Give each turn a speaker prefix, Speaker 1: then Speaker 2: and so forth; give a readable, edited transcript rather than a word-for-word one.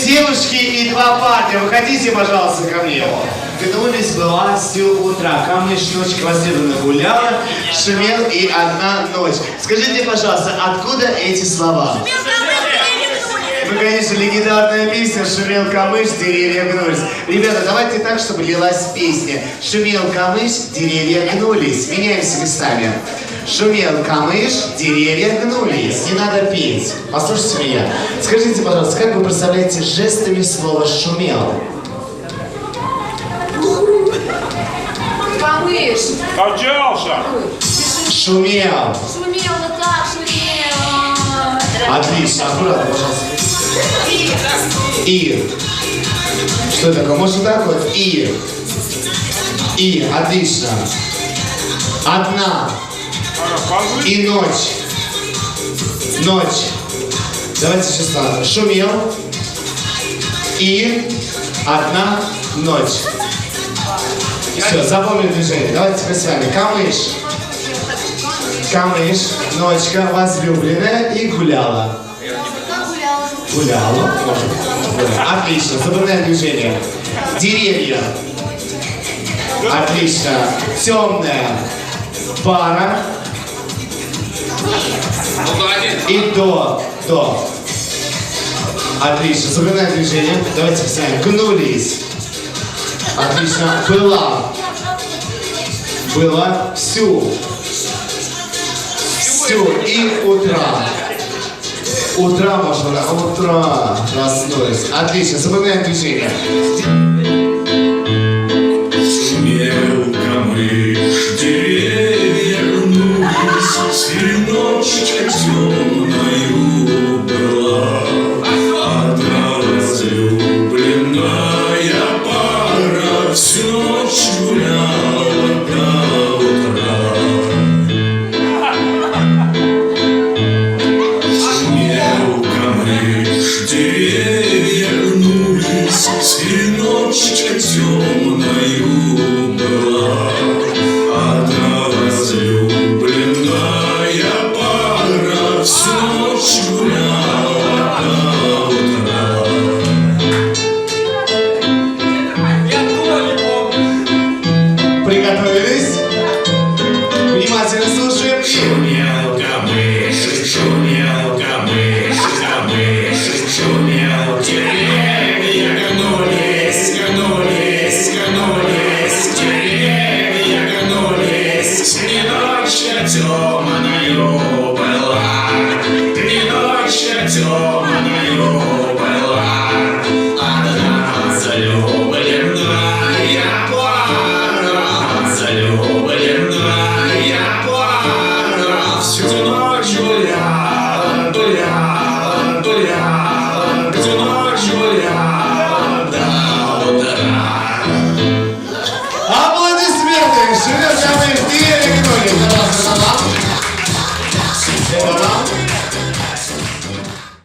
Speaker 1: девушки и 2 парня. Выходите, пожалуйста, ко мне. Гнулись была всю утра. Камыш ночь востребованно гуляла, шумел и одна ночь. Скажите, пожалуйста, откуда эти слова? Ну, конечно, легендарная песня «Шумел камыш, деревья гнулись». Ребята, давайте так, чтобы лилась песня. Шумел камыш, деревья гнулись. Меняемся местами. Шумел камыш, деревья гнулись. Не надо петь. Послушайте меня. Скажите, пожалуйста, как вы представляете жестами слово «шумел»?
Speaker 2: Камыш.
Speaker 3: Качался.
Speaker 1: Шумел.
Speaker 2: Шумел, вот так, шумел.
Speaker 1: Отлично. Аккуратно, пожалуйста. И. Что это такое? Может, вот так вот? И. Отлично. Одна. И ночь. Ночь. Давайте сейчас так. Шумел. И. Одна. Ночь. Все, запомнили движение. Давайте теперь с вами. Камыш. Камыш. Ночка возлюбленная и гуляла. Гуляла. Отлично. Запоминаем движение. Деревья. Отлично. Темная пара. И до. Отлично. Запоминаем движение. Давайте с вами. Гнулись. Отлично. Была всю. И утра. Утра, можно, утра проснулись. Отлично. Запоминаем движение.